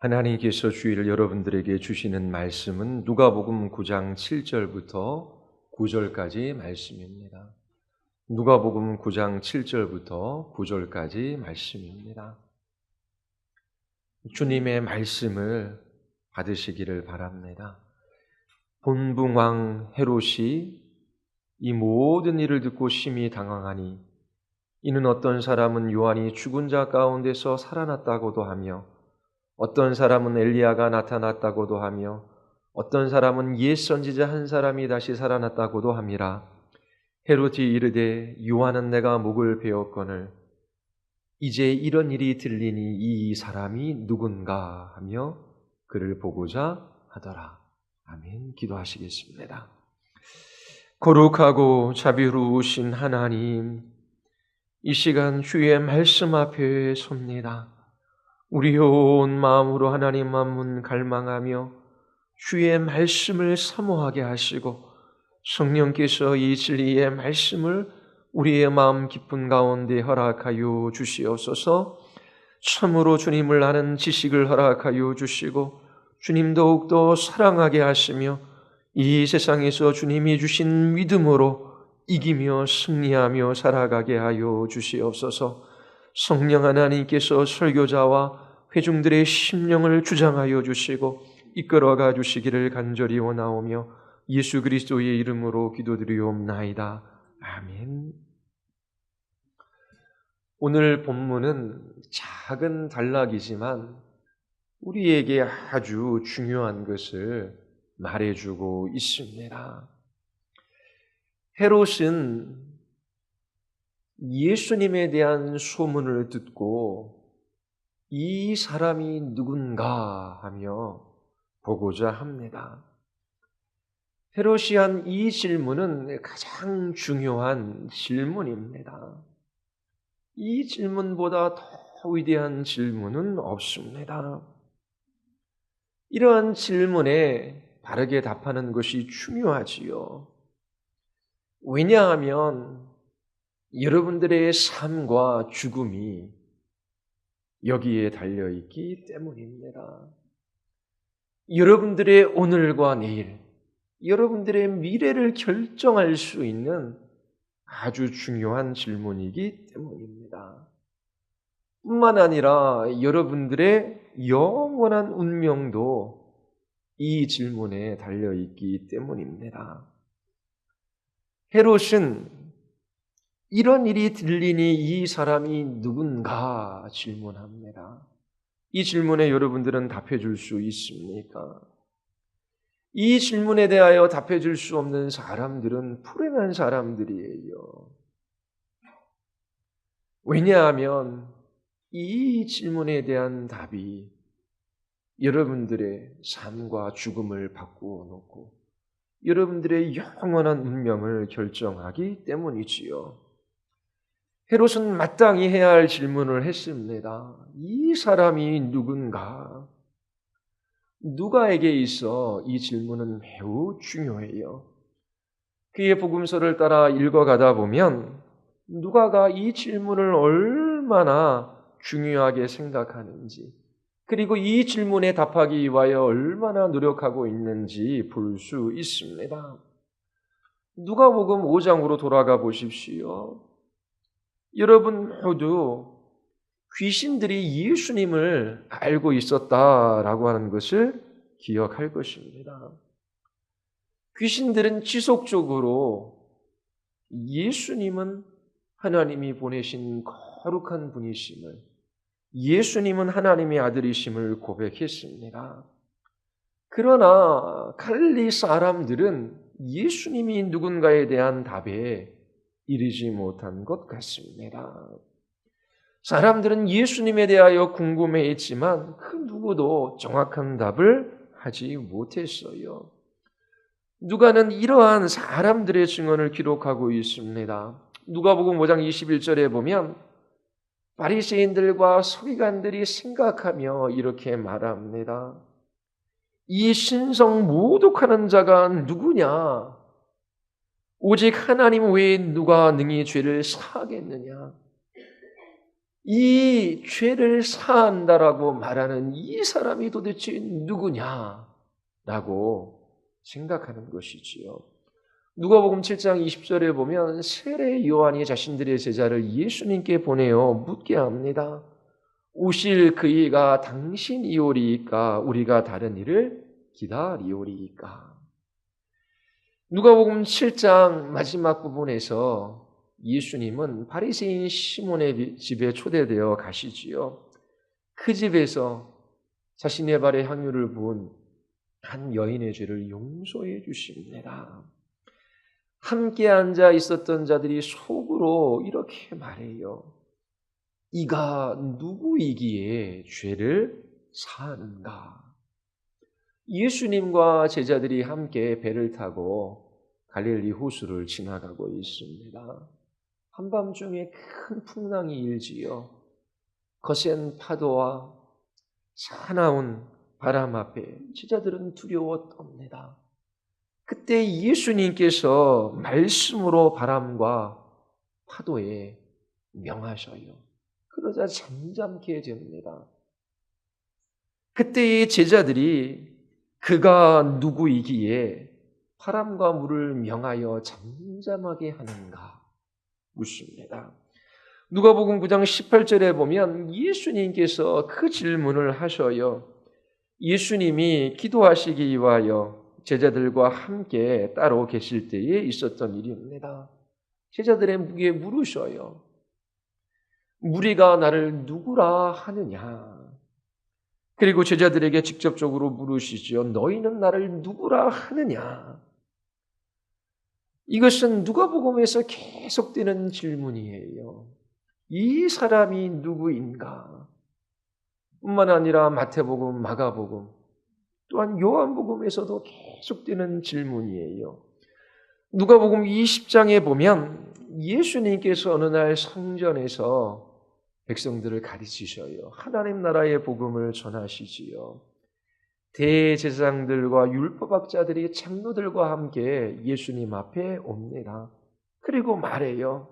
하나님께서 주일 여러분들에게 주시는 말씀은 누가복음 9장 7절부터 9절까지 말씀입니다. 누가복음 9장 7절부터 9절까지 말씀입니다. 주님의 말씀을 받으시기를 바랍니다. 본붕왕 헤롯이 이 모든 일을 듣고 심히 당황하니 이는 어떤 사람은 요한이 죽은 자 가운데서 살아났다고도 하며 어떤 사람은 엘리야가 나타났다고도 하며 어떤 사람은 옛 선지자 한 사람이 다시 살아났다고도 함이라. 헤롯이 이르되 요한은 내가 목을 베었거늘 이제 이런 일이 들리니 이 사람이 누군가 하며 그를 보고자 하더라. 아멘. 기도하시겠습니다. 거룩하고 자비로우신 하나님, 이 시간 주의 말씀 앞에 섭니다. 우리 온 마음으로 하나님 만문 갈망하며 주의 말씀을 사모하게 하시고 성령께서 이 진리의 말씀을 우리의 마음 깊은 가운데 허락하여 주시옵소서. 참으로 주님을 아는 지식을 허락하여 주시고 주님 더욱더 사랑하게 하시며 이 세상에서 주님이 주신 믿음으로 이기며 승리하며 살아가게 하여 주시옵소서. 성령 하나님께서 설교자와 회중들의 심령을 주장하여 주시고 이끌어가 주시기를 간절히 원하오며 예수 그리스도의 이름으로 기도드리옵나이다. 아멘. 오늘 본문은 작은 단락이지만 우리에게 아주 중요한 것을 말해주고 있습니다. 헤롯은 예수님에 대한 소문을 듣고 이 사람이 누군가 하며 보고자 합니다. 헤롯이 한 이 질문은 가장 중요한 질문입니다. 이 질문보다 더 위대한 질문은 없습니다. 이러한 질문에 바르게 답하는 것이 중요하지요. 왜냐하면 여러분들의 삶과 죽음이 여기에 달려있기 때문입니다. 여러분들의 오늘과 내일, 여러분들의 미래를 결정할 수 있는 아주 중요한 질문이기 때문입니다. 뿐만 아니라 여러분들의 영원한 운명도 이 질문에 달려있기 때문입니다. 헤롯은 이런 일이 들리니 이 사람이 누군가 질문합니다. 이 질문에 여러분들은 답해 줄 수 있습니까? 이 질문에 대하여 답해 줄 수 없는 사람들은 불행한 사람들이에요. 왜냐하면 이 질문에 대한 답이 여러분들의 삶과 죽음을 바꾸어 놓고 여러분들의 영원한 운명을 결정하기 때문이지요. 헤롯은 마땅히 해야 할 질문을 했습니다. 이 사람이 누군가? 누가에게 있어 이 질문은 매우 중요해요. 그의 복음서를 따라 읽어가다 보면 누가가 이 질문을 얼마나 중요하게 생각하는지, 그리고 이 질문에 답하기 위하여 얼마나 노력하고 있는지 볼 수 있습니다. 누가복음 5장으로 돌아가 보십시오. 여러분 모두 귀신들이 예수님을 알고 있었다라고 하는 것을 기억할 것입니다. 귀신들은 지속적으로 예수님은 하나님이 보내신 거룩한 분이심을, 예수님은 하나님의 아들이심을 고백했습니다. 그러나 갈릴리 사람들은 예수님이 누군가에 대한 답에 이르지 못한 것 같습니다. 사람들은 예수님에 대하여 궁금해했지만 그 누구도 정확한 답을 하지 못했어요. 누가는 이러한 사람들의 증언을 기록하고 있습니다. 누가복음 5장 21절에 보면 바리새인들과 서기관들이 생각하며 이렇게 말합니다. 이 신성 모독하는 자가 누구냐? 오직 하나님 외에 누가 능히 죄를 사하겠느냐? 이 죄를 사한다라고 말하는 이 사람이 도대체 누구냐라고 생각하는 것이지요. 누가복음 7장 20절에 보면 세례 요한이 자신들의 제자를 예수님께 보내어 묻게 합니다. 오실 그이가 당신이오리이까 우리가 다른 이를 기다리오리이까. 누가복음 7장 마지막 부분에서 예수님은 바리새인 시몬의 집에 초대되어 가시지요. 그 집에서 자신의 발에 향유를 부은 한 여인의 죄를 용서해 주십니다. 함께 앉아 있었던 자들이 속으로 이렇게 말해요. 이가 누구이기에 죄를 사하는가? 예수님과 제자들이 함께 배를 타고 갈릴리 호수를 지나가고 있습니다. 한밤중에 큰 풍랑이 일지요. 거센 파도와 사나운 바람 앞에 제자들은 두려워 떱니다. 그때 예수님께서 말씀으로 바람과 파도에 명하셔요. 그러자 잠잠게 됩니다. 그때 제자들이 그가 누구이기에 바람과 물을 명하여 잠잠하게 하는가 묻습니다. 누가복음 9장 18절에 보면 예수님께서 그 질문을 하셔요. 예수님이 기도하시기 위하여 제자들과 함께 따로 계실 때에 있었던 일입니다. 제자들에게 물으셔요. 무리가 나를 누구라 하느냐? 그리고 제자들에게 직접적으로 물으시죠. 너희는 나를 누구라 하느냐? 이것은 누가복음에서 계속되는 질문이에요. 이 사람이 누구인가? 뿐만 아니라 마태복음, 마가복음, 또한 요한복음에서도 계속되는 질문이에요. 누가복음 20장에 보면 예수님께서 어느 날 성전에서 백성들을 가르치셔요. 하나님 나라의 복음을 전하시지요. 대제사장들과 율법학자들이 장로들과 함께 예수님 앞에 옵니다. 그리고 말해요.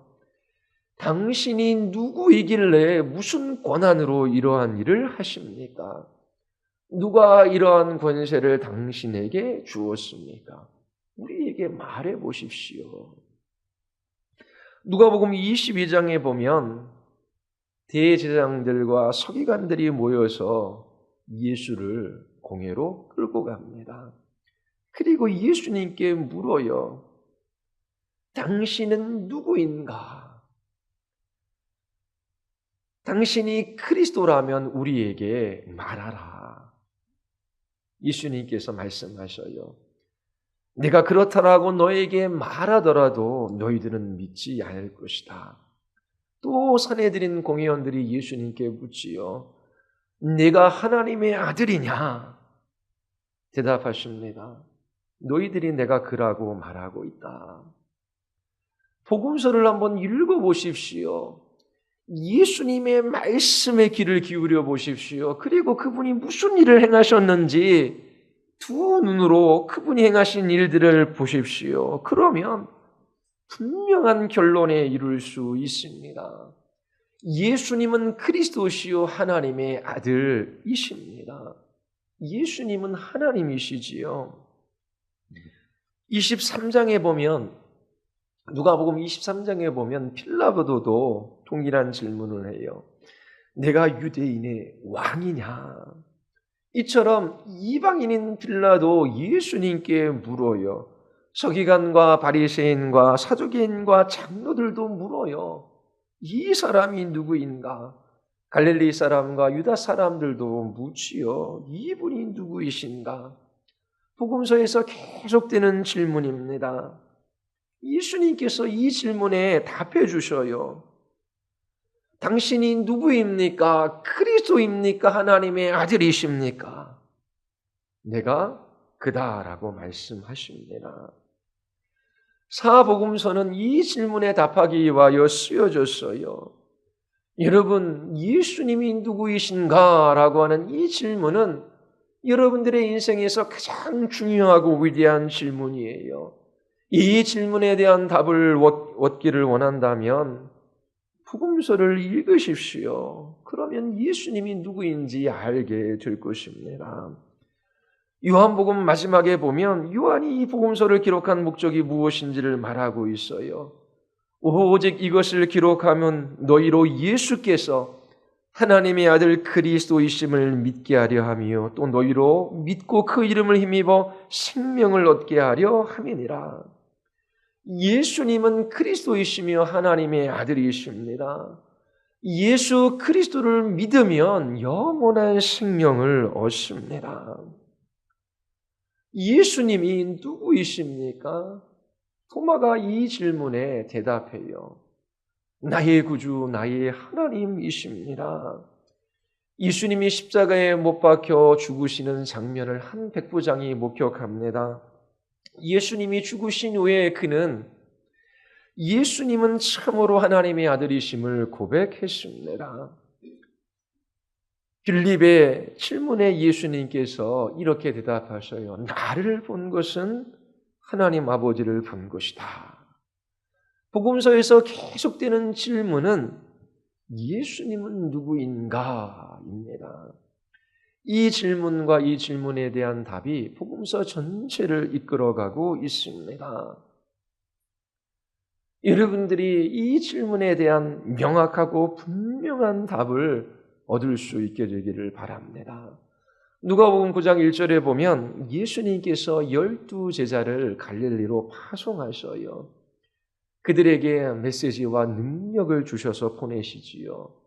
당신이 누구이길래 무슨 권한으로 이러한 일을 하십니까? 누가 이러한 권세를 당신에게 주었습니까? 우리에게 말해 보십시오. 누가복음 22장에 보면 대제사장들과 서기관들이 모여서 예수를 공회로 끌고 갑니다. 그리고 예수님께 물어요. 당신은 누구인가? 당신이 그리스도라면 우리에게 말하라. 예수님께서 말씀하셔요. 내가 그렇다라고 너에게 말하더라도 너희들은 믿지 않을 것이다. 또 산헤드린 공회원들이 예수님께 묻지요. 내가 하나님의 아들이냐? 대답하십니다. 너희들이 내가 그라고 말하고 있다. 복음서를 한번 읽어보십시오. 예수님의 말씀에 귀를 기울여 보십시오. 그리고 그분이 무슨 일을 행하셨는지 두 눈으로 그분이 행하신 일들을 보십시오. 그러면 분명한 결론에 이룰 수 있습니다. 예수님은 그리스도시요 하나님의 아들이십니다. 예수님은 하나님이시지요. 23장에 보면 누가복음 23장에 보면 빌라도도 동일한 질문을 해요. 내가 유대인의 왕이냐? 이처럼 이방인인 빌라도 예수님께 물어요. 서기관과 바리새인과 사두개인과 장로들도 물어요. 이 사람이 누구인가? 갈릴리 사람과 유다 사람들도 묻지요. 이분이 누구이신가? 복음서에서 계속되는 질문입니다. 예수님께서 이 질문에 답해 주셔요. 당신이 누구입니까? 그리스도입니까? 하나님의 아들이십니까? 내가 그다라고 말씀하십니다. 사복음서는 이 질문에 답하기 위하여 쓰여졌어요. 여러분, 예수님이 누구이신가? 라고 하는 이 질문은 여러분들의 인생에서 가장 중요하고 위대한 질문이에요. 이 질문에 대한 답을 얻기를 원한다면 복음서를 읽으십시오. 그러면 예수님이 누구인지 알게 될 것입니다. 요한복음 마지막에 보면 요한이 이 복음서를 기록한 목적이 무엇인지를 말하고 있어요. 오직 이것을 기록하면 너희로 예수께서 하나님의 아들 그리스도이심을 믿게 하려 하며 또 너희로 믿고 그 이름을 힘입어 생명을 얻게 하려 함이니라. 예수님은 그리스도이시며 하나님의 아들이십니다. 예수 그리스도를 믿으면 영원한 생명을 얻습니다. 예수님이 누구이십니까? 토마가 이 질문에 대답해요. 나의 구주, 나의 하나님이십니다. 예수님이 십자가에 못 박혀 죽으시는 장면을 한 백부장이 목격합니다. 예수님이 죽으신 후에 그는 예수님은 참으로 하나님의 아들이심을 고백했습니다. 빌립의 질문에 예수님께서 이렇게 대답하셔요. 나를 본 것은 하나님 아버지를 본 것이다. 복음서에서 계속되는 질문은 예수님은 누구인가입니다. 이 질문과 이 질문에 대한 답이 복음서 전체를 이끌어가고 있습니다. 여러분들이 이 질문에 대한 명확하고 분명한 답을 얻을 수 있게 되기를 바랍니다. 누가복음 9장 1절에 보면 예수님께서 12제자를 갈릴리로 파송하셔요. 그들에게 메시지와 능력을 주셔서 보내시지요.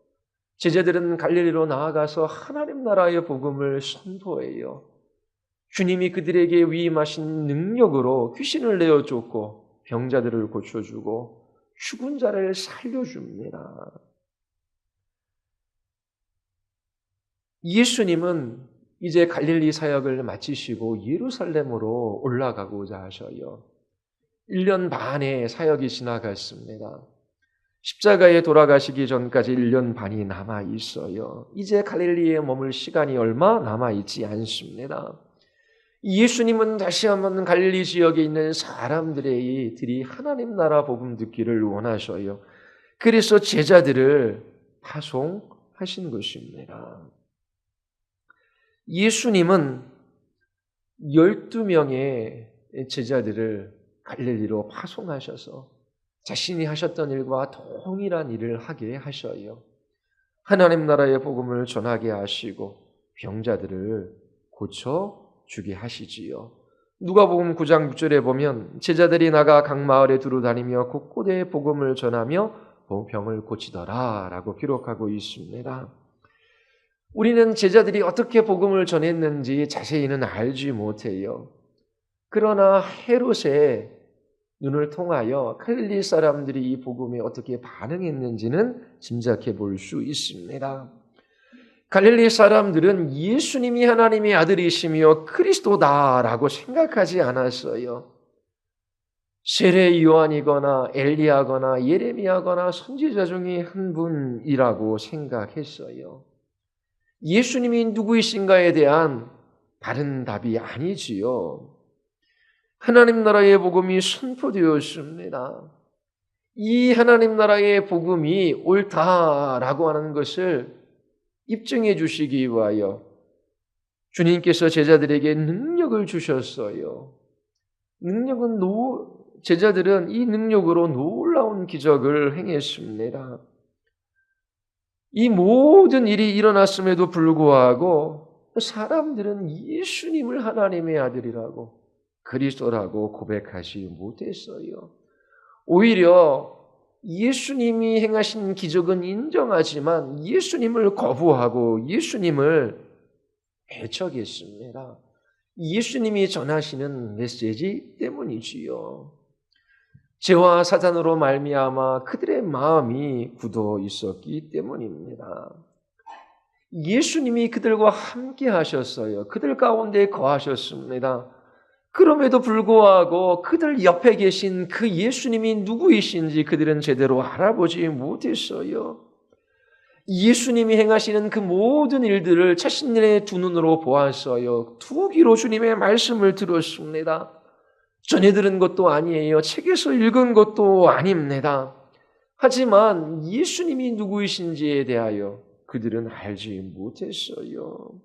제자들은 갈릴리로 나아가서 하나님 나라의 복음을 선포해요. 주님이 그들에게 위임하신 능력으로 귀신을 내어쫓고 병자들을 고쳐주고 죽은 자를 살려줍니다. 예수님은 이제 갈릴리 사역을 마치시고 예루살렘으로 올라가고자 하셔요. 1년 반의 사역이 지나갔습니다. 십자가에 돌아가시기 전까지 1년 반이 남아 있어요. 이제 갈릴리에 머물 시간이 얼마 남아 있지 않습니다. 예수님은 다시 한번 갈릴리 지역에 있는 사람들이 하나님 나라 복음 듣기를 원하셔요. 그래서 제자들을 파송하신 것입니다. 예수님은 12명의 제자들을 갈릴리로 파송하셔서 자신이 하셨던 일과 동일한 일을 하게 하셔요. 하나님 나라의 복음을 전하게 하시고 병자들을 고쳐주게 하시지요. 누가복음 9장 6절에 보면 제자들이 나가 각 마을에 두루다니며 곳곳에 복음을 전하며 병을 고치더라 라고 기록하고 있습니다. 우리는 제자들이 어떻게 복음을 전했는지 자세히는 알지 못해요. 그러나 헤롯의 눈을 통하여 갈릴리 사람들이 이 복음에 어떻게 반응했는지는 짐작해 볼 수 있습니다. 갈릴리 사람들은 예수님이 하나님의 아들이시며 그리스도다라고 생각하지 않았어요. 세례 요한이거나 엘리야거나 예레미야거나 선지자 중에 한 분이라고 생각했어요. 예수님이 누구이신가에 대한 바른 답이 아니지요. 하나님 나라의 복음이 선포되었습니다. 이 하나님 나라의 복음이 옳다라고 하는 것을 입증해 주시기 위하여 주님께서 제자들에게 능력을 주셨어요. 제자들은 이 능력으로 놀라운 기적을 행했습니다. 이 모든 일이 일어났음에도 불구하고 사람들은 예수님을 하나님의 아들이라고 그리스도라고 고백하지 못했어요. 오히려 예수님이 행하신 기적은 인정하지만 예수님을 거부하고 예수님을 배척했습니다. 예수님이 전하시는 메시지 때문이지요. 죄와 사단으로 말미암아 그들의 마음이 굳어 있었기 때문입니다. 예수님이 그들과 함께 하셨어요. 그들 가운데 거하셨습니다. 그럼에도 불구하고 그들 옆에 계신 그 예수님이 누구이신지 그들은 제대로 알아보지 못했어요. 예수님이 행하시는 그 모든 일들을 자신의 두 눈으로 보았어요. 두 귀로 주님의 말씀을 들었습니다. 전해 들은 것도 아니에요. 책에서 읽은 것도 아닙니다. 하지만 예수님이 누구이신지에 대하여 그들은 알지 못했어요.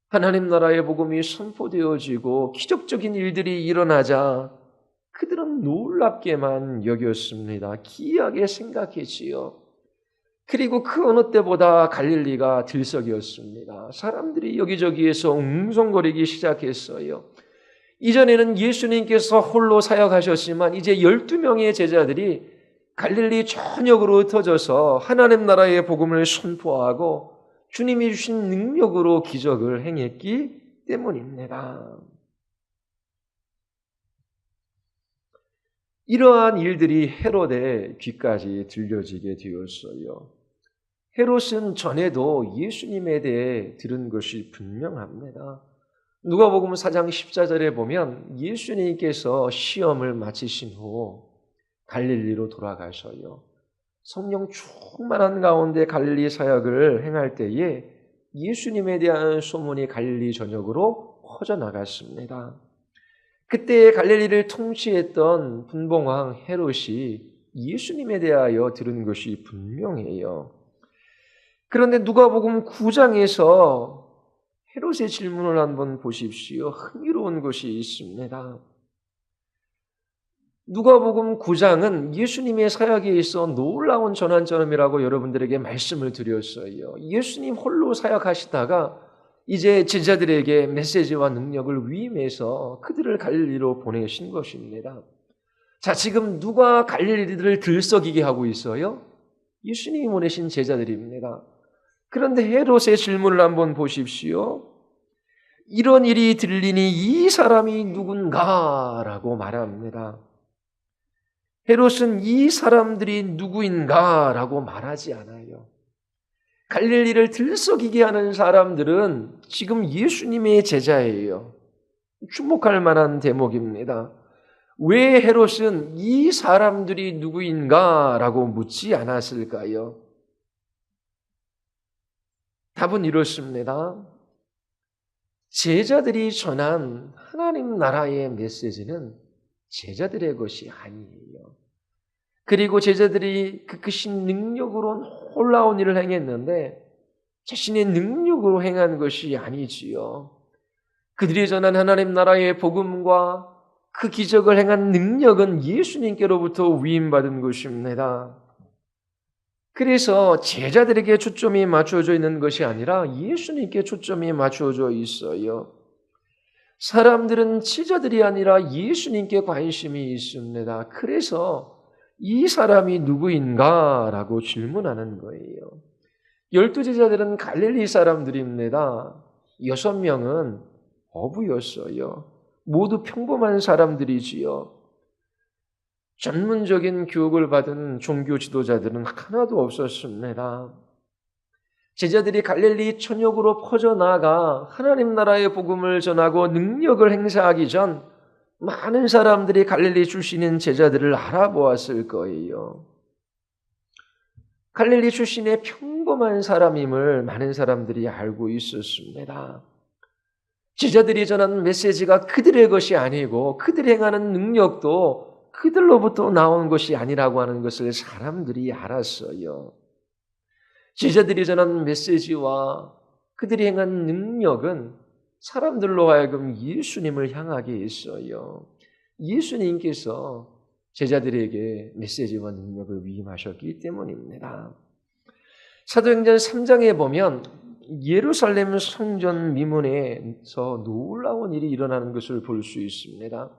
하나님 나라의 복음이 선포되어지고 기적적인 일들이 일어나자 그들은 놀랍게만 여겼습니다. 기이하게 생각했지요. 그리고 그 어느 때보다 갈릴리가 들썩이었습니다. 사람들이 여기저기에서 웅성거리기 시작했어요. 이전에는 예수님께서 홀로 사역하셨지만 이제 12명의 제자들이 갈릴리 전역으로 흩어져서 하나님 나라의 복음을 선포하고 주님이 주신 능력으로 기적을 행했기 때문입니다. 이러한 일들이 헤롯의 귀까지 들려지게 되었어요. 헤롯은 전에도 예수님에 대해 들은 것이 분명합니다. 누가복음 4장 14절에 보면 예수님께서 시험을 마치신 후 갈릴리로 돌아가셔요. 성령 충만한 가운데 갈릴리 사역을 행할 때에 예수님에 대한 소문이 갈릴리 전역으로 퍼져나갔습니다. 그때 갈릴리를 통치했던 분봉왕 헤롯이 예수님에 대하여 들은 것이 분명해요. 그런데 누가복음 9장에서 헤롯의 질문을 한번 보십시오. 흥미로운 것이 있습니다. 누가복음 9장은 예수님의 사역에 있어 놀라운 전환점이라고 여러분들에게 말씀을 드렸어요. 예수님 홀로 사역하시다가 이제 제자들에게 메시지와 능력을 위임해서 그들을 갈릴리로 보내신 것입니다. 자, 지금 누가 갈릴리들을 들썩이게 하고 있어요? 예수님이 보내신 제자들입니다. 그런데 헤롯의 질문을 한번 보십시오. 이런 일이 들리니 이 사람이 누군가라고 말합니다. 헤롯은 이 사람들이 누구인가라고 말하지 않아요. 갈릴리를 들썩이게 하는 사람들은 지금 예수님의 제자예요. 주목할 만한 대목입니다. 왜 헤롯은 이 사람들이 누구인가라고 묻지 않았을까요? 답은 이렇습니다. 제자들이 전한 하나님 나라의 메시지는 제자들의 것이 아니에요. 그리고 제자들이 그 크신 능력으로 놀라운 일을 행했는데 자신의 능력으로 행한 것이 아니지요. 그들이 전한 하나님 나라의 복음과 그 기적을 행한 능력은 예수님께로부터 위임받은 것입니다. 그래서 제자들에게 초점이 맞춰져 있는 것이 아니라 예수님께 초점이 맞춰져 있어요. 사람들은 제자들이 아니라 예수님께 관심이 있습니다. 그래서 이 사람이 누구인가라고 질문하는 거예요. 12제자들은 갈릴리 사람들입니다. 6명은 어부였어요. 모두 평범한 사람들이지요. 전문적인 교육을 받은 종교 지도자들은 하나도 없었습니다. 제자들이 갈릴리 전역으로 퍼져나가 하나님 나라의 복음을 전하고 능력을 행사하기 전 많은 사람들이 갈릴리 출신인 제자들을 알아보았을 거예요. 갈릴리 출신의 평범한 사람임을 많은 사람들이 알고 있었습니다. 제자들이 전하는 메시지가 그들의 것이 아니고 그들이 행하는 능력도 그들로부터 나온 것이 아니라고 하는 것을 사람들이 알았어요. 제자들이 전하는 메시지와 그들이 행한 능력은 사람들로 하여금 예수님을 향하게 했어요. 예수님께서 제자들에게 메시지와 능력을 위임하셨기 때문입니다. 사도행전 3장에 보면 예루살렘 성전 미문에서 놀라운 일이 일어나는 것을 볼 수 있습니다.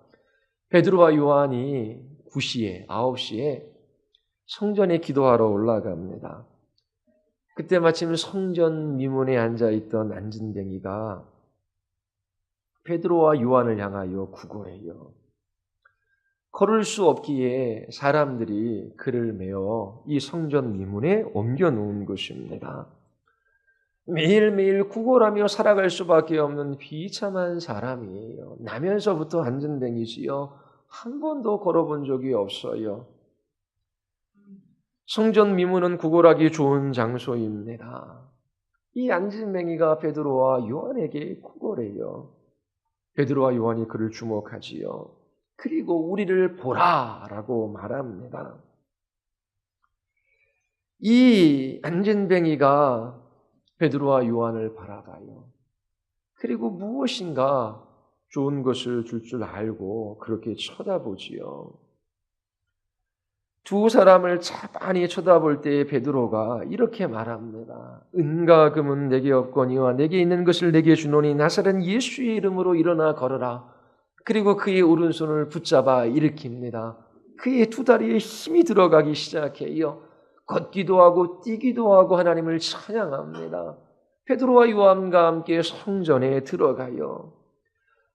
베드로와 요한이 9시에, 9시에 성전에 기도하러 올라갑니다. 그때 마침 성전 미문에 앉아있던 안진뱅이가 베드로와 요한을 향하여 구걸해요. 걸을 수 없기에 사람들이 그를 메어 이 성전 미문에 옮겨놓은 것입니다. 매일매일 구걸하며 살아갈 수밖에 없는 비참한 사람이에요. 나면서부터 안진뱅이지요. 한 번도 걸어본 적이 없어요. 성전 미문은 구걸하기 좋은 장소입니다. 이 안진뱅이가 베드로와 요한에게 구걸해요. 베드로와 요한이 그를 주목하지요. 그리고 우리를 보라라고 말합니다. 이 안진뱅이가 베드로와 요한을 바라봐요. 그리고 무엇인가 좋은 것을 줄 알고 그렇게 쳐다보지요. 두 사람을 가만히 쳐다볼 때 베드로가 이렇게 말합니다. 은과 금은 내게 없거니와 내게 있는 것을 내게 주노니 나사렛 예수의 이름으로 일어나 걸어라. 그리고 그의 오른손을 붙잡아 일으킵니다. 그의 두 다리에 힘이 들어가기 시작해요. 걷기도 하고 뛰기도 하고 하나님을 찬양합니다. 베드로와 요한과 함께 성전에 들어가요.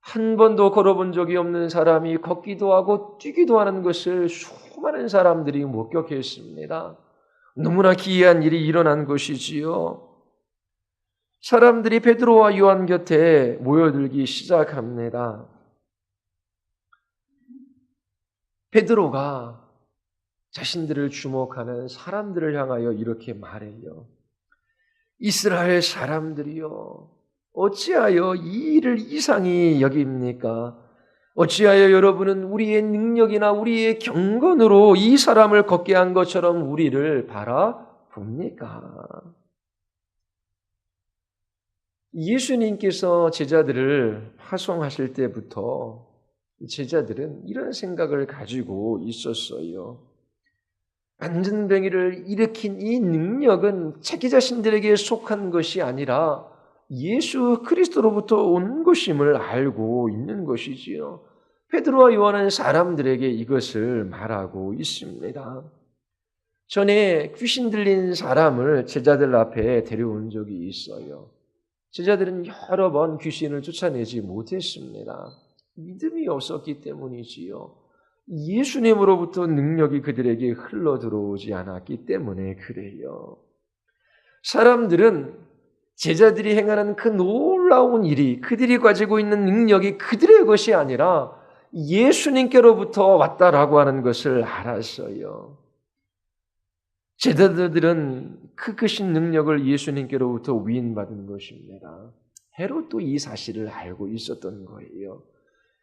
한 번도 걸어본 적이 없는 사람이 걷기도 하고 뛰기도 하는 것을 수많은 사람들이 목격했습니다. 너무나 기이한 일이 일어난 것이지요. 사람들이 베드로와 요한 곁에 모여들기 시작합니다. 베드로가 자신들을 주목하는 사람들을 향하여 이렇게 말해요. 이스라엘 사람들이요, 어찌하여 이 일을 이상히 여깁니까? 어찌하여 여러분은 우리의 능력이나 우리의 경건으로 이 사람을 걷게 한 것처럼 우리를 바라봅니까? 예수님께서 제자들을 파송하실 때부터 제자들은 이런 생각을 가지고 있었어요. 안전뱅이를 일으킨 이 능력은 자기 자신들에게 속한 것이 아니라 예수 그리스도로부터 온 것임을 알고 있는 것이지요. 베드로와 요한은 사람들에게 이것을 말하고 있습니다. 전에 귀신 들린 사람을 제자들 앞에 데려온 적이 있어요. 제자들은 여러 번 귀신을 쫓아내지 못했습니다. 믿음이 없었기 때문이지요. 예수님으로부터 능력이 그들에게 흘러 들어오지 않았기 때문에 그래요. 사람들은 제자들이 행하는 그 놀라운 일이, 그들이 가지고 있는 능력이 그들의 것이 아니라 예수님께로부터 왔다라고 하는 것을 알았어요. 제자들은 그 크신 능력을 예수님께로부터 위임받은 것입니다. 헤롯도 이 사실을 알고 있었던 거예요.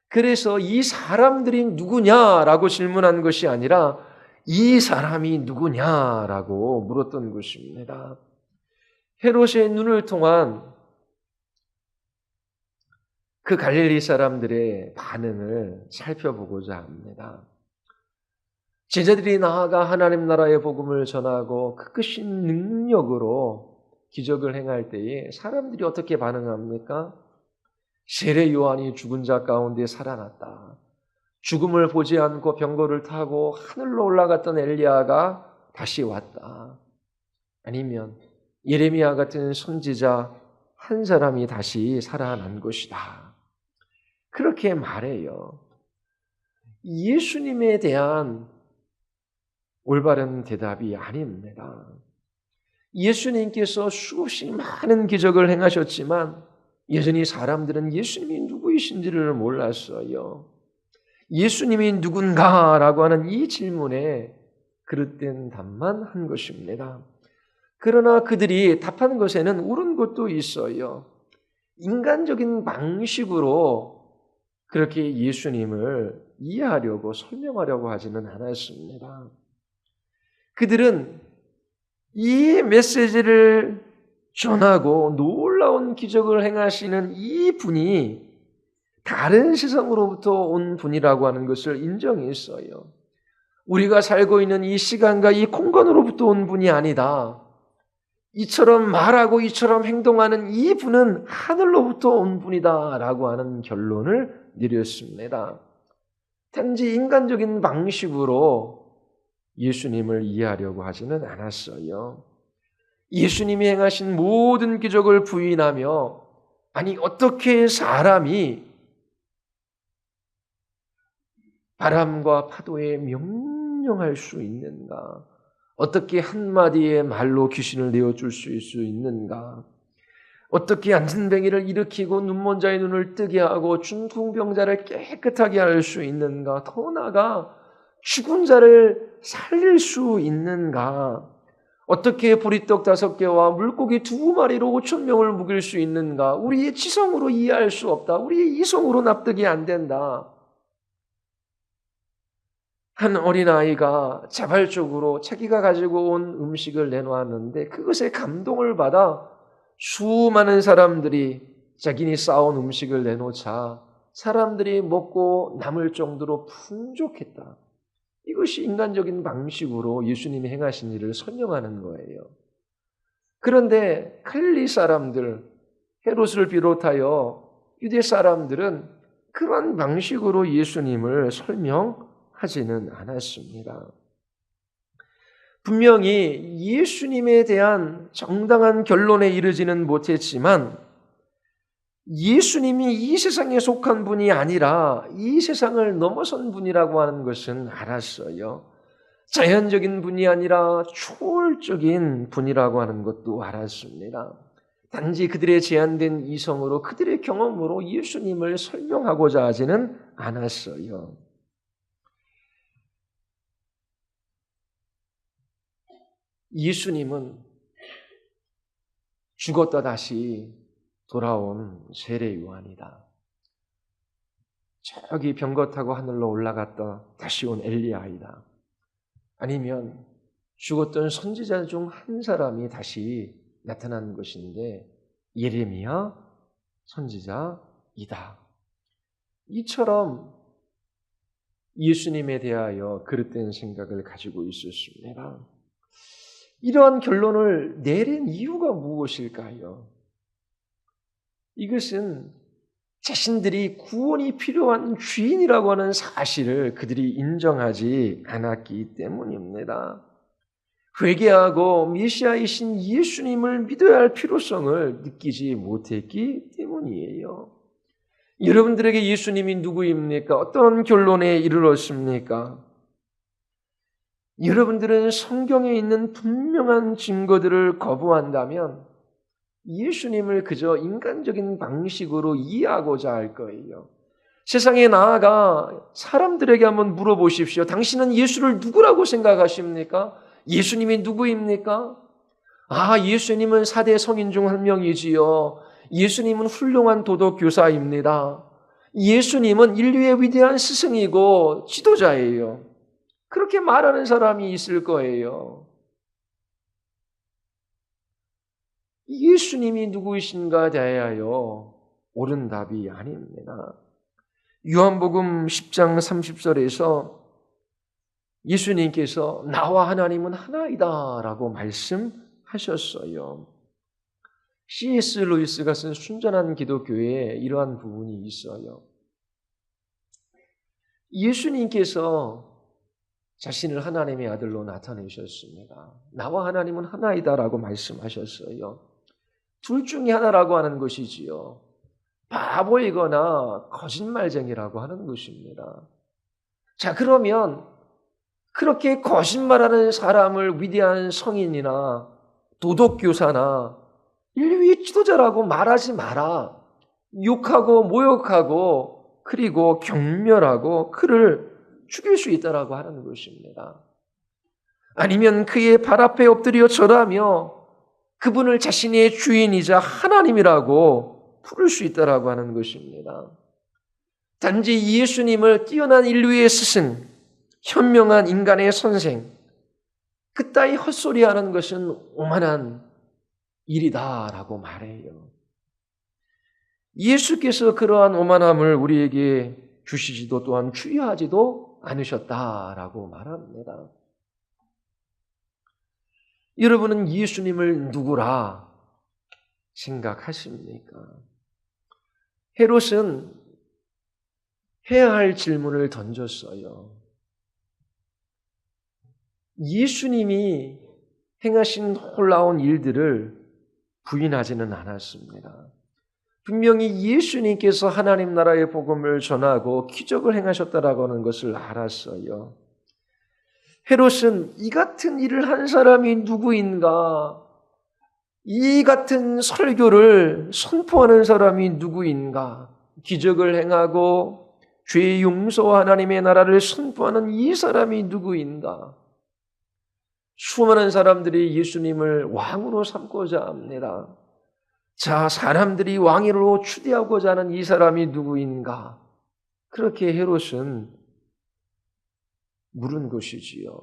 그래서 이 사람들이 누구냐라고 질문한 것이 아니라 이 사람이 누구냐라고 물었던 것입니다. 헤롯의 눈을 통한 그 갈릴리 사람들의 반응을 살펴보고자 합니다. 제자들이 나아가 하나님 나라의 복음을 전하고 그 크신 능력으로 기적을 행할 때에 사람들이 어떻게 반응합니까? 세례 요한이 죽은 자 가운데 살아났다. 죽음을 보지 않고 병거를 타고 하늘로 올라갔던 엘리야가 다시 왔다. 아니면 예레미야 같은 선지자 한 사람이 다시 살아난 것이다. 그렇게 말해요. 예수님에 대한 올바른 대답이 아닙니다. 예수님께서 수없이 많은 기적을 행하셨지만 여전히 사람들은 예수님이 누구이신지를 몰랐어요. 예수님이 누군가라고 하는 이 질문에 그릇된 답만 한 것입니다. 그러나 그들이 답한 것에는 옳은 것도 있어요. 인간적인 방식으로 그렇게 예수님을 이해하려고 설명하려고 하지는 않았습니다. 그들은 이 메시지를 전하고 놀라운 기적을 행하시는 이 분이 다른 세상으로부터 온 분이라고 하는 것을 인정했어요. 우리가 살고 있는 이 시간과 이 공간으로부터 온 분이 아니다. 이처럼 말하고 이처럼 행동하는 이 분은 하늘로부터 온 분이다라고 하는 결론을 내렸습니다. 단지 인간적인 방식으로 예수님을 이해하려고 하지는 않았어요. 예수님이 행하신 모든 기적을 부인하며 아니 어떻게 사람이 바람과 파도에 명령할 수 있는가? 어떻게 한마디의 말로 귀신을 내어줄 수 있는가? 어떻게 안진뱅이를 일으키고 눈먼 자의 눈을 뜨게 하고 중풍병자를 깨끗하게 할 수 있는가? 더 나아가 죽은 자를 살릴 수 있는가? 어떻게 보리떡 5개와 물고기 2마리로 5,000명을 먹일 수 있는가? 우리의 지성으로 이해할 수 없다. 우리의 이성으로 납득이 안 된다. 한 어린아이가 자발적으로 자기가 가지고 온 음식을 내놓았는데 그것에 감동을 받아 수많은 사람들이 자기네 싸온 음식을 내놓자 사람들이 먹고 남을 정도로 풍족했다. 이것이 인간적인 방식으로 예수님이 행하신 일을 설명하는 거예요. 그런데 갈릴리 사람들, 헤롯을 비롯하여 유대 사람들은 그런 방식으로 예수님을 설명하지는 않았습니다. 분명히 예수님에 대한 정당한 결론에 이르지는 못했지만 예수님이 이 세상에 속한 분이 아니라 이 세상을 넘어선 분이라고 하는 것은 알았어요. 자연적인 분이 아니라 초월적인 분이라고 하는 것도 알았습니다. 단지 그들의 제한된 이성으로 그들의 경험으로 예수님을 설명하고자 하지는 않았어요. 예수님은 죽었다 다시 돌아온 세례 요한이다. 저기 병거 타고 하늘로 올라갔다 다시 온 엘리야이다. 아니면 죽었던 선지자 중 한 사람이 다시 나타난 것인데 예레미야 선지자이다. 이처럼 예수님에 대하여 그릇된 생각을 가지고 있었습니다. 이러한 결론을 내린 이유가 무엇일까요? 이것은 자신들이 구원이 필요한 주인이라고 하는 사실을 그들이 인정하지 않았기 때문입니다. 회개하고 메시아이신 예수님을 믿어야 할 필요성을 느끼지 못했기 때문이에요. 여러분들에게 예수님이 누구입니까? 어떤 결론에 이르렀습니까? 여러분들은 성경에 있는 분명한 증거들을 거부한다면 예수님을 그저 인간적인 방식으로 이해하고자 할 거예요. 세상에 나아가 사람들에게 한번 물어보십시오. 당신은 예수를 누구라고 생각하십니까? 예수님이 누구입니까? 예수님은 4대 성인 중 한 명이지요. 예수님은 훌륭한 도덕교사입니다. 예수님은 인류의 위대한 스승이고 지도자예요. 그렇게 말하는 사람이 있을 거예요. 예수님이 누구이신가 대하여 옳은 답이 아닙니다. 요한복음 10장 30절에서 예수님께서 나와 하나님은 하나이다 라고 말씀하셨어요. C.S. 루이스가 쓴 순전한 기독교에 이러한 부분이 있어요. 예수님께서 자신을 하나님의 아들로 나타내셨습니다. 나와 하나님은 하나이다 라고 말씀하셨어요. 둘 중에 하나라고 하는 것이지요. 바보이거나 거짓말쟁이라고 하는 것입니다. 자, 그러면 그렇게 거짓말하는 사람을 위대한 성인이나 도덕교사나 인류의 지도자라고 말하지 마라. 욕하고 모욕하고 그리고 경멸하고 그를 죽일 수 있다라고 하는 것입니다. 아니면 그의 발 앞에 엎드려 절하며 그분을 자신의 주인이자 하나님이라고 부를 수 있다라고 하는 것입니다. 단지 예수님을 뛰어난 인류의 스승, 현명한 인간의 선생, 그따위 헛소리하는 것은 오만한 일이다라고 말해요. 예수께서 그러한 오만함을 우리에게 주시지도 또한 주의하지도 않으셨다라고 말합니다. 여러분은 예수님을 누구라 생각하십니까? 헤롯은 해야 할 질문을 던졌어요. 예수님이 행하신 놀라운 일들을 부인하지는 않았습니다. 분명히 예수님께서 하나님 나라의 복음을 전하고 기적을 행하셨다라고 하는 것을 알았어요. 헤롯은 이 같은 일을 한 사람이 누구인가? 이 같은 설교를 선포하는 사람이 누구인가? 기적을 행하고 죄 용서와 하나님의 나라를 선포하는 이 사람이 누구인가? 수많은 사람들이 예수님을 왕으로 삼고자 합니다. 자, 사람들이 왕으로 추대하고자 하는 이 사람이 누구인가? 그렇게 헤롯은 물은 것이지요.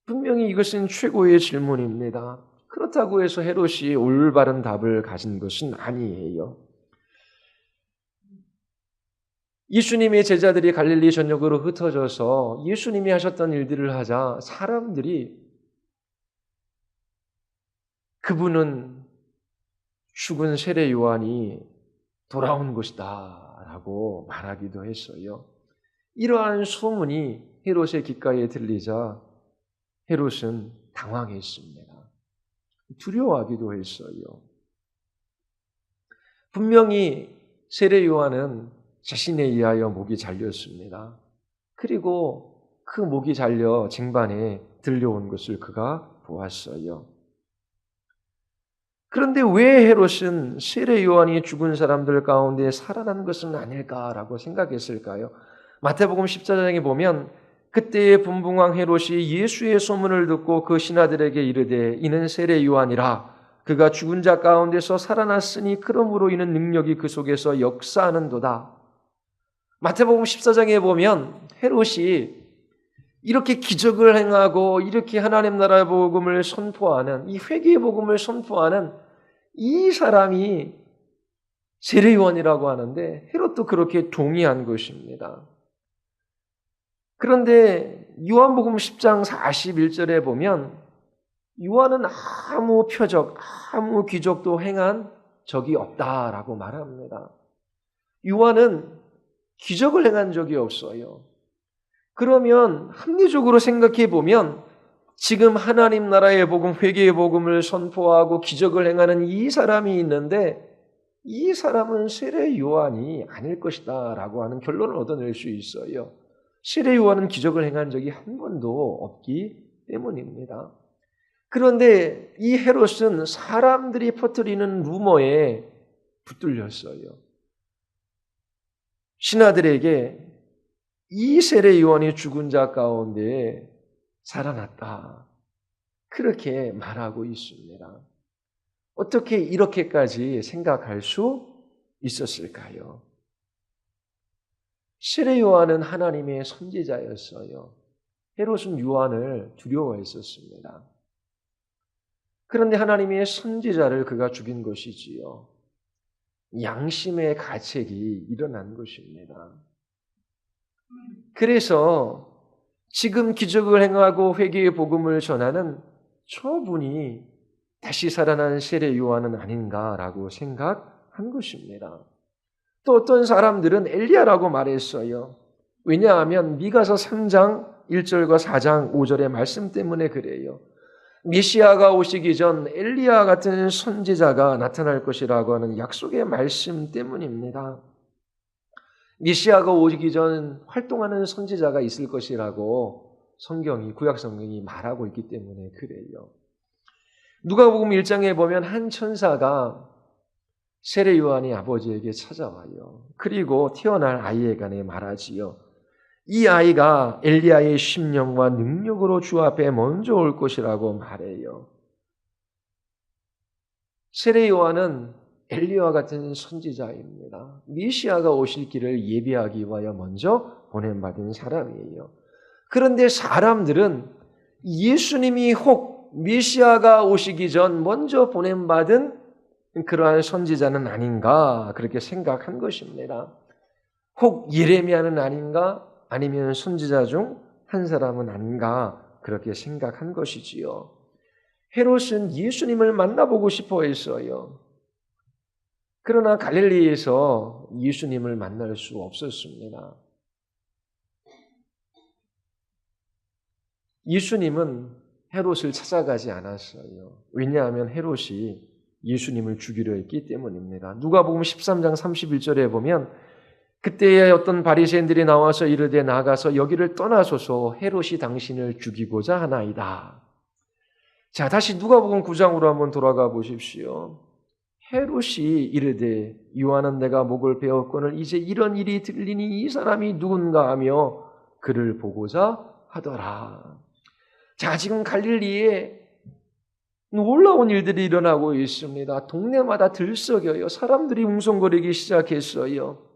분명히 이것은 최고의 질문입니다. 그렇다고 해서 헤롯이 올바른 답을 가진 것은 아니에요. 예수님의 제자들이 갈릴리 전역으로 흩어져서 예수님이 하셨던 일들을 하자 사람들이 그분은 죽은 세례 요한이 돌아온 것이다 라고 말하기도 했어요. 이러한 소문이 헤롯의 귓가에 들리자 헤롯은 당황했습니다. 두려워하기도 했어요. 분명히 세례 요한은 자신에 의하여 목이 잘렸습니다. 그리고 그 목이 잘려 쟁반에 들려온 것을 그가 보았어요. 그런데 왜 헤롯은 세례 요한이 죽은 사람들 가운데 살아난 것은 아닐까라고 생각했을까요? 마태복음 14장에 보면 그때의 분봉왕 헤롯이 예수의 소문을 듣고 그 신하들에게 이르되 이는 세례 요한이라 그가 죽은 자 가운데서 살아났으니 그러므로 이는 능력이 그 속에서 역사하는도다. 마태복음 14장에 보면 헤롯이 이렇게 기적을 행하고 이렇게 하나님 나라의 복음을 선포하는 이 회개의 복음을 선포하는 이 사람이 세례 요한이라고 하는데 헤롯도 그렇게 동의한 것입니다. 그런데 요한복음 10장 41절에 보면 요한은 아무 표적, 아무 기적도 행한 적이 없다라고 말합니다. 요한은 기적을 행한 적이 없어요. 그러면 합리적으로 생각해 보면 지금 하나님 나라의 복음, 회개의 복음을 선포하고 기적을 행하는 이 사람이 있는데 이 사람은 세례 요한이 아닐 것이다 라고 하는 결론을 얻어낼 수 있어요. 세례 요한은 기적을 행한 적이 한 번도 없기 때문입니다. 그런데 이 헤롯은 사람들이 퍼뜨리는 루머에 붙들렸어요. 신하들에게 이 세례 요한이 죽은 자 가운데 살아났다. 그렇게 말하고 있습니다. 어떻게 이렇게까지 생각할 수 있었을까요? 세례 요한은 하나님의 선지자였어요. 헤롯은 요한을 두려워했었습니다. 그런데 하나님의 선지자를 그가 죽인 것이지요. 양심의 가책이 일어난 것입니다. 그래서 지금 기적을 행하고 회개의 복음을 전하는 저분이 다시 살아난 세례 요한은 아닌가라고 생각한 것입니다. 또 어떤 사람들은 엘리야라고 말했어요. 왜냐하면 미가서 3장 1절과 4장 5절의 말씀 때문에 그래요. 메시아가 오시기 전 엘리야 같은 선지자가 나타날 것이라고 하는 약속의 말씀 때문입니다. 메시아가 오기 전 활동하는 선지자가 있을 것이라고 성경이, 구약 성경이 말하고 있기 때문에 그래요. 누가복음 1장에 보면 한 천사가 세례 요한이 아버지에게 찾아와요. 그리고 태어날 아이에 관해 말하지요. 이 아이가 엘리야의 심령과 능력으로 주 앞에 먼저 올 것이라고 말해요. 세례 요한은 엘리야와 같은 선지자입니다. 메시아가 오실 길을 예비하기 위하여 먼저 보냄받은 사람이에요. 그런데 사람들은 예수님이 혹 메시아가 오시기 전 먼저 보냄받은 그러한 선지자는 아닌가 그렇게 생각한 것입니다. 혹 예레미야는 아닌가 아니면 선지자 중 한 사람은 아닌가 그렇게 생각한 것이지요. 헤롯은 예수님을 만나보고 싶어 했어요. 그러나 갈릴리에서 예수님을 만날 수 없었습니다. 예수님은 헤롯을 찾아가지 않았어요. 왜냐하면 헤롯이 예수님을 죽이려 했기 때문입니다. 누가복음 13장 31절에 보면 그때에 어떤 바리새인들이 나와서 이르되 나가서 여기를 떠나소서 헤롯이 당신을 죽이고자 하나이다. 자, 다시 누가복음 9장으로 한번 돌아가 보십시오. 헤롯이 이르되 요한은 내가 목을 베었거늘 이제 이런 일이 들리니 이 사람이 누군가 하며 그를 보고자 하더라. 자, 지금 갈릴리에 놀라운 일들이 일어나고 있습니다. 동네마다 들썩여요. 사람들이 웅성거리기 시작했어요.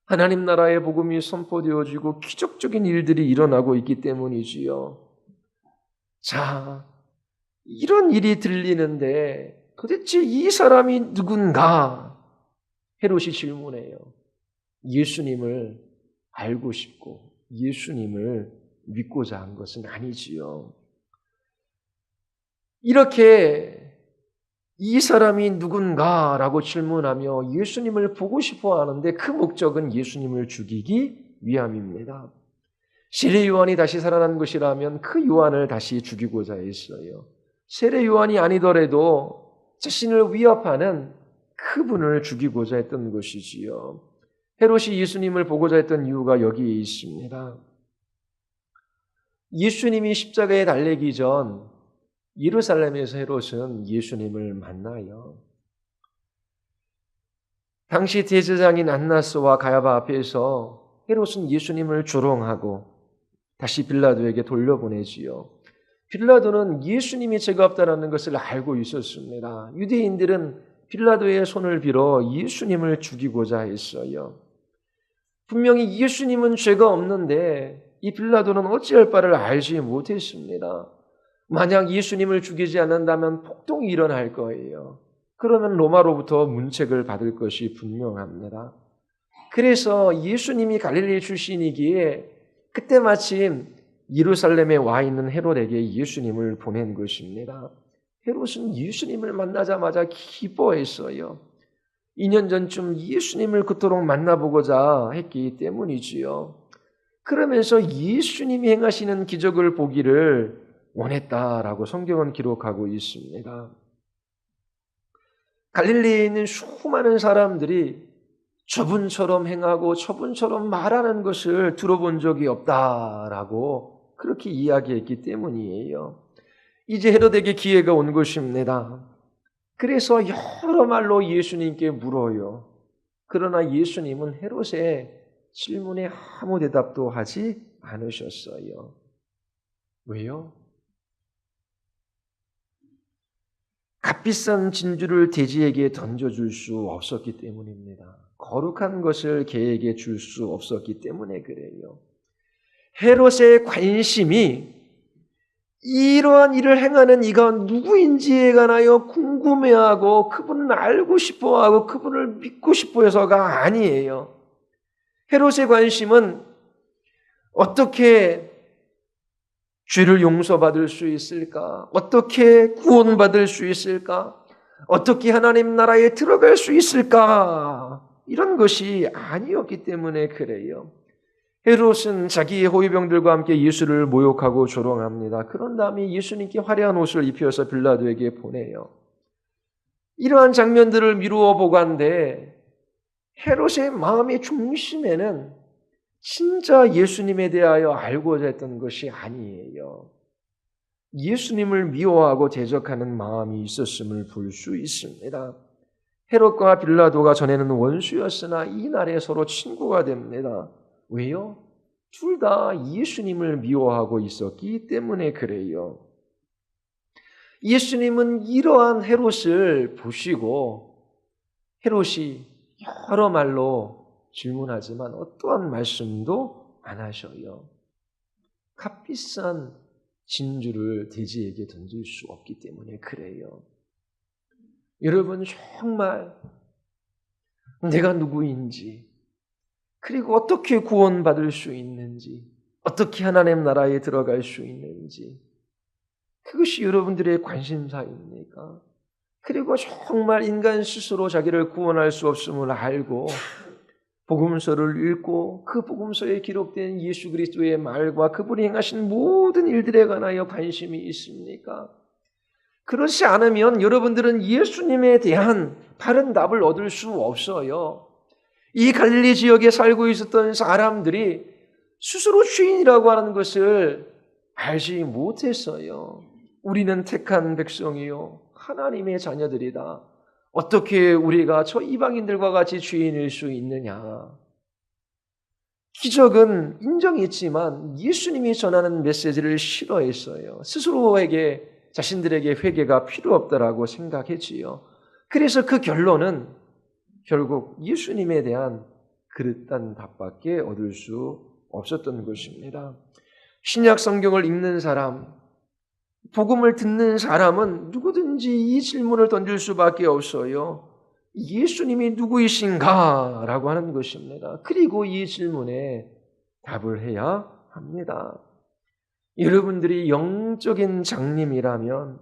하나님 나라의 복음이 선포되어지고 기적적인 일들이 일어나고 있기 때문이지요. 자, 이런 일이 들리는데 도대체 이 사람이 누군가? 헤롯이 질문해요. 예수님을 알고 싶고 예수님을 믿고자 한 것은 아니지요. 이렇게 이 사람이 누군가라고 질문하며 예수님을 보고 싶어 하는데 그 목적은 예수님을 죽이기 위함입니다. 세례 요한이 다시 살아난 것이라면 그 요한을 다시 죽이고자 했어요. 세례 요한이 아니더라도 자신을 위협하는 그분을 죽이고자 했던 것이지요. 헤롯이 예수님을 보고자 했던 이유가 여기에 있습니다. 예수님이 십자가에 달리기 전 예루살렘에서 헤롯은 예수님을 만나요. 당시 대제사장인 안나스와 가야바 앞에서 헤롯은 예수님을 조롱하고 다시 빌라도에게 돌려보내지요. 빌라도는 예수님이 죄가 없다는 것을 알고 있었습니다. 유대인들은 빌라도의 손을 빌어 예수님을 죽이고자 했어요. 분명히 예수님은 죄가 없는데 이 빌라도는 어찌할 바를 알지 못했습니다. 만약 예수님을 죽이지 않는다면 폭동이 일어날 거예요. 그러면 로마로부터 문책을 받을 것이 분명합니다. 그래서 예수님이 갈릴리 출신이기에 그때 마침 예루살렘에 와 있는 헤롯에게 예수님을 보낸 것입니다. 헤롯은 예수님을 만나자마자 기뻐했어요. 2년 전쯤 예수님을 그토록 만나보고자 했기 때문이지요. 그러면서 예수님이 행하시는 기적을 보기를 원했다라고 성경은 기록하고 있습니다. 갈릴리에 있는 수많은 사람들이 저분처럼 행하고 저분처럼 말하는 것을 들어본 적이 없다라고 그렇게 이야기했기 때문이에요. 이제 헤롯에게 기회가 온 것입니다. 그래서 여러 말로 예수님께 물어요. 그러나 예수님은 헤롯의 질문에 아무 대답도 하지 않으셨어요. 왜요? 값비싼 진주를 돼지에게 던져줄 수 없었기 때문입니다. 거룩한 것을 개에게 줄 수 없었기 때문에 그래요. 헤롯의 관심이 이러한 일을 행하는 이가 누구인지에 관하여 궁금해하고 그분을 알고 싶어하고 그분을 믿고 싶어해서가 아니에요. 헤롯의 관심은 어떻게 죄를 용서받을 수 있을까? 어떻게 구원받을 수 있을까? 어떻게 하나님 나라에 들어갈 수 있을까? 이런 것이 아니었기 때문에 그래요. 헤롯은 자기의 호위병들과 함께 예수를 모욕하고 조롱합니다. 그런 다음에 예수님께 화려한 옷을 입혀서 빌라도에게 보내요. 이러한 장면들을 미루어 보건대 헤롯의 마음의 중심에는 진짜 예수님에 대하여 알고자 했던 것이 아니에요. 예수님을 미워하고 대적하는 마음이 있었음을 볼 수 있습니다. 헤롯과 빌라도가 전에는 원수였으나 이날에 서로 친구가 됩니다. 왜요? 둘 다 예수님을 미워하고 있었기 때문에 그래요. 예수님은 이러한 헤롯을 보시고 헤롯이 여러 말로 질문하지만 어떠한 말씀도 안 하셔요. 값비싼 진주를 돼지에게 던질 수 없기 때문에 그래요. 여러분 정말 내가 누구인지 그리고 어떻게 구원받을 수 있는지 어떻게 하나님 나라에 들어갈 수 있는지 그것이 여러분들의 관심사입니까? 그리고 정말 인간 스스로 자기를 구원할 수 없음을 알고 복음서를 읽고 그 복음서에 기록된 예수 그리스도의 말과 그분이 행하신 모든 일들에 관하여 관심이 있습니까? 그렇지 않으면 여러분들은 예수님에 대한 바른 답을 얻을 수 없어요. 이 갈릴리 지역에 살고 있었던 사람들이 스스로 죄인이라고 하는 것을 알지 못했어요. 우리는 택한 백성이요 하나님의 자녀들이다. 어떻게 우리가 저 이방인들과 같이 죄인일 수 있느냐? 기적은 인정했지만 예수님이 전하는 메시지를 싫어했어요. 스스로에게 자신들에게 회개가 필요 없다라고 생각했지요. 그래서 그 결론은 결국 예수님에 대한 그릇한 답밖에 얻을 수 없었던 것입니다. 신약 성경을 읽는 사람, 복음을 듣는 사람은 누구든지 이 질문을 던질 수밖에 없어요. 예수님이 누구이신가? 라고 하는 것입니다. 그리고 이 질문에 답을 해야 합니다. 여러분들이 영적인 장님이라면,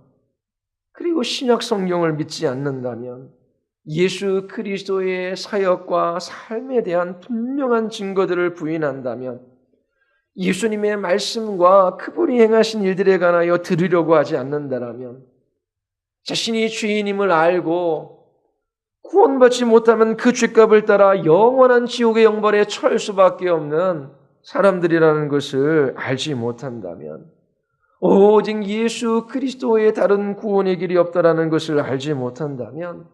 그리고 신약 성경을 믿지 않는다면, 예수 그리스도의 사역과 삶에 대한 분명한 증거들을 부인한다면, 예수님의 말씀과 그분이 행하신 일들에 관하여 들으려고 하지 않는다면, 자신이 죄인임을 알고 구원받지 못하면 그 죄값을 따라 영원한 지옥의 영벌에 처할 수밖에 없는 사람들이라는 것을 알지 못한다면, 오직 예수 그리스도의 다른 구원의 길이 없다라는 것을 알지 못한다면,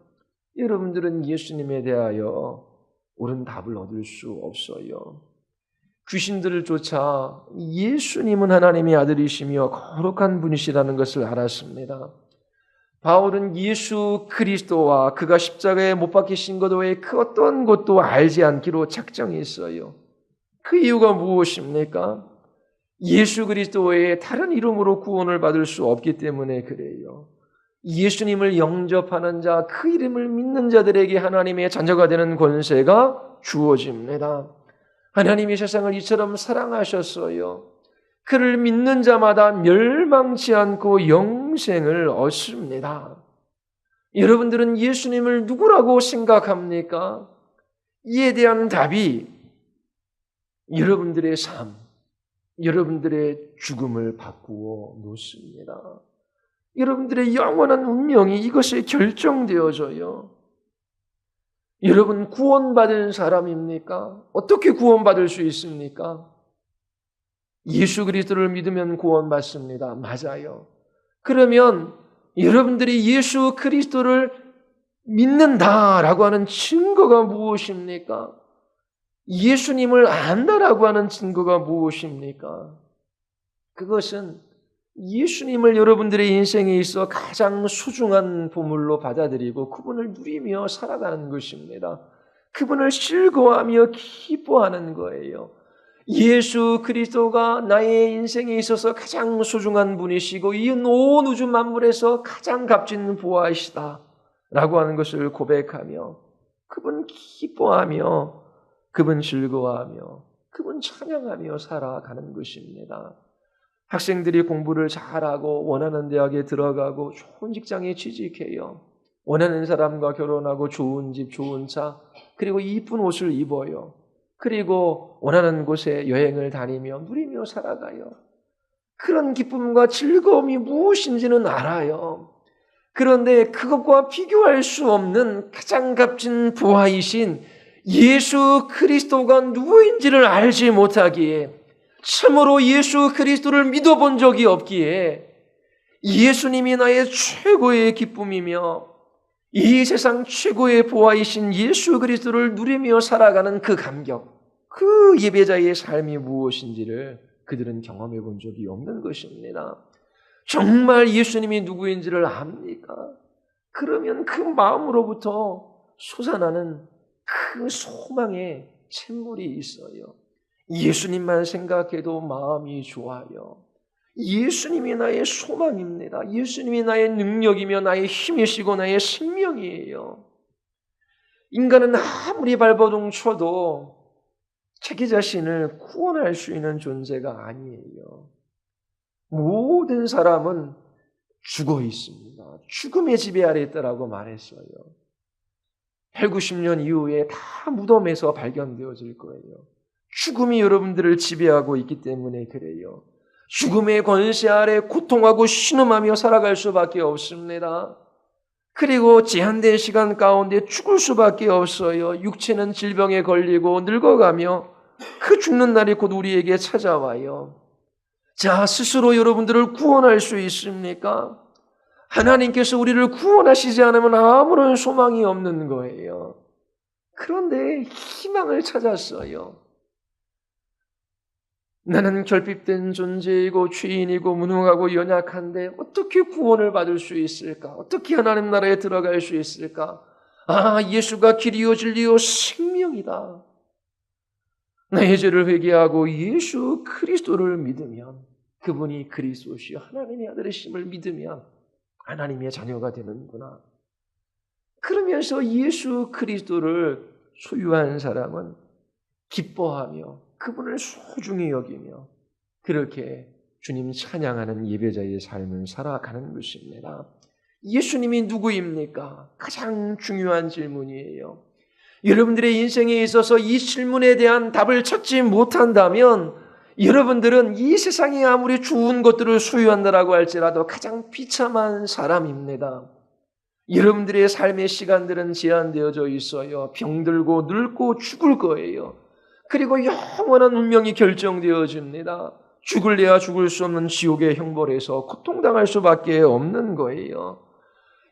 여러분들은 예수님에 대하여 옳은 답을 얻을 수 없어요. 귀신들을 쫓아 예수님은 하나님의 아들이시며 거룩한 분이시라는 것을 알았습니다. 바울은 예수 그리스도와 그가 십자가에 못 박히신 것 외에 그 어떤 것도 알지 않기로 작정했어요. 그 이유가 무엇입니까? 예수 그리스도 외에 다른 이름으로 구원을 받을 수 없기 때문에 그래요. 예수님을 영접하는 자, 그 이름을 믿는 자들에게 하나님의 자녀가 되는 권세가 주어집니다. 하나님이 세상을 이처럼 사랑하셨어요. 그를 믿는 자마다 멸망치 않고 영생을 얻습니다. 여러분들은 예수님을 누구라고 생각합니까? 이에 대한 답이 여러분들의 삶, 여러분들의 죽음을 바꾸어 놓습니다. 여러분들의 영원한 운명이 이것에 결정되어져요. 여러분 구원받은 사람입니까? 어떻게 구원받을 수 있습니까? 예수 그리스도를 믿으면 구원받습니다. 맞아요. 그러면 여러분들이 예수 그리스도를 믿는다라고 하는 증거가 무엇입니까? 예수님을 안다라고 하는 증거가 무엇입니까? 그것은 예수님을 여러분들의 인생에 있어 가장 소중한 보물로 받아들이고 그분을 누리며 살아가는 것입니다. 그분을 즐거워하며 기뻐하는 거예요. 예수 그리스도가 나의 인생에 있어서 가장 소중한 분이시고 이 온 우주 만물에서 가장 값진 보아이시다 라고 하는 것을 고백하며 그분 기뻐하며 그분 즐거워하며 그분 찬양하며 살아가는 것입니다. 학생들이 공부를 잘하고 원하는 대학에 들어가고 좋은 직장에 취직해요. 원하는 사람과 결혼하고 좋은 집, 좋은 차, 그리고 이쁜 옷을 입어요. 그리고 원하는 곳에 여행을 다니며 누리며 살아가요. 그런 기쁨과 즐거움이 무엇인지는 알아요. 그런데 그것과 비교할 수 없는 가장 값진 보화이신 예수 그리스도가 누구인지를 알지 못하기에, 참으로 예수 그리스도를 믿어본 적이 없기에 예수님이 나의 최고의 기쁨이며 이 세상 최고의 보화이신 예수 그리스도를 누리며 살아가는 그 감격, 그 예배자의 삶이 무엇인지를 그들은 경험해 본 적이 없는 것입니다. 정말 예수님이 누구인지를 압니까? 그러면 그 마음으로부터 솟아나는 그 소망의 샘물이 있어요. 예수님만 생각해도 마음이 좋아요. 예수님이 나의 소망입니다. 예수님이 나의 능력이며 나의 힘이시고 나의 생명이에요. 인간은 아무리 발버둥 쳐도 자기 자신을 구원할 수 있는 존재가 아니에요. 모든 사람은 죽어 있습니다. 죽음의 지배 아래 있다라고 말했어요. 8, 90년 이후에 다 무덤에서 발견되어질 거예요. 죽음이 여러분들을 지배하고 있기 때문에 그래요. 죽음의 권세 아래 고통하고 신음하며 살아갈 수밖에 없습니다. 그리고 제한된 시간 가운데 죽을 수밖에 없어요. 육체는 질병에 걸리고 늙어가며 그 죽는 날이 곧 우리에게 찾아와요. 자, 스스로 여러분들을 구원할 수 있습니까? 하나님께서 우리를 구원하시지 않으면 아무런 소망이 없는 거예요. 그런데 희망을 찾았어요. 나는 결핍된 존재이고 죄인이고 무능하고 연약한데 어떻게 구원을 받을 수 있을까? 어떻게 하나님 나라에 들어갈 수 있을까? 아, 예수가 길이요 진리요 생명이다. 나의 죄를 회개하고 예수 그리스도를 믿으면, 그분이 그리스도시요 하나님의 아들이심을 믿으면 하나님의 자녀가 되는구나. 그러면서 예수 그리스도를 소유한 사람은 기뻐하며 그분을 소중히 여기며 그렇게 주님 찬양하는 예배자의 삶을 살아가는 것입니다. 예수님이 누구입니까? 가장 중요한 질문이에요. 여러분들의 인생에 있어서 이 질문에 대한 답을 찾지 못한다면 여러분들은 이 세상에 아무리 좋은 것들을 소유한다라고 할지라도 가장 비참한 사람입니다. 여러분들의 삶의 시간들은 제한되어져 있어요. 병들고 늙고 죽을 거예요. 그리고 영원한 운명이 결정되어집니다. 죽을래야 죽을 수 없는 지옥의 형벌에서 고통당할 수밖에 없는 거예요.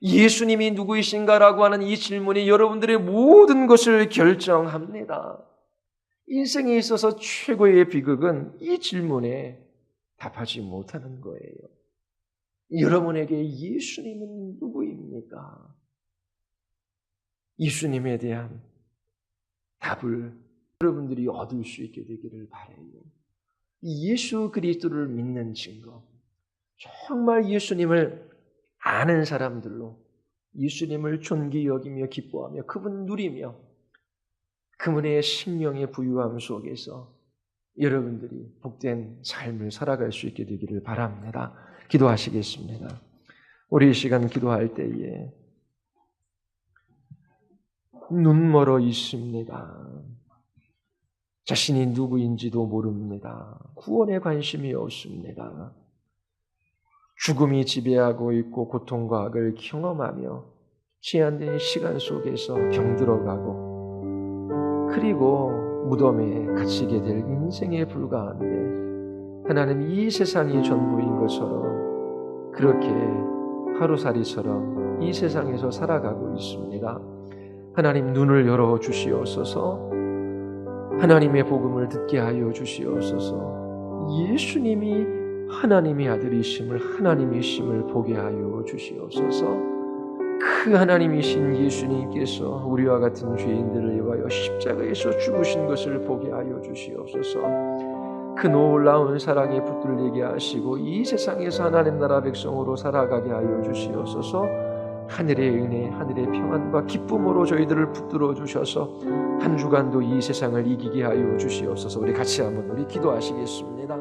예수님이 누구이신가라고 하는 이 질문이 여러분들의 모든 것을 결정합니다. 인생에 있어서 최고의 비극은 이 질문에 답하지 못하는 거예요. 여러분에게 예수님은 누구입니까? 예수님에 대한 답을 여러분들이 얻을 수 있게 되기를 바라요. 예수 그리스도를 믿는 증거, 정말 예수님을 아는 사람들로 예수님을 존귀 여기며 기뻐하며 그분 누리며 그분의 생명의 부유함 속에서 여러분들이 복된 삶을 살아갈 수 있게 되기를 바랍니다. 기도하시겠습니다. 우리 이 시간 기도할 때에 눈멀어 있습니다. 자신이 누구인지도 모릅니다. 구원에 관심이 없습니다. 죽음이 지배하고 있고 고통과 악을 경험하며 제한된 시간 속에서 병들어가고 그리고 무덤에 갇히게 될 인생에 불과한데 하나님 이 세상이 전부인 것처럼 그렇게 하루살이처럼 이 세상에서 살아가고 있습니다. 하나님 눈을 열어 주시옵소서. 하나님의 복음을 듣게 하여 주시옵소서. 예수님이 하나님의 아들이심을 하나님이심을 보게 하여 주시옵소서. 그 하나님이신 예수님께서 우리와 같은 죄인들을 위하여 십자가에서 죽으신 것을 보게 하여 주시옵소서. 그 놀라운 사랑에 붙들리게 하시고 이 세상에서 하나님 나라 백성으로 살아가게 하여 주시옵소서. 하늘의 은혜, 하늘의 평안과 기쁨으로 저희들을 붙들어 주셔서 한 주간도 이 세상을 이기게 하여 주시옵소서. 우리 같이 한번 기도하시겠습니다.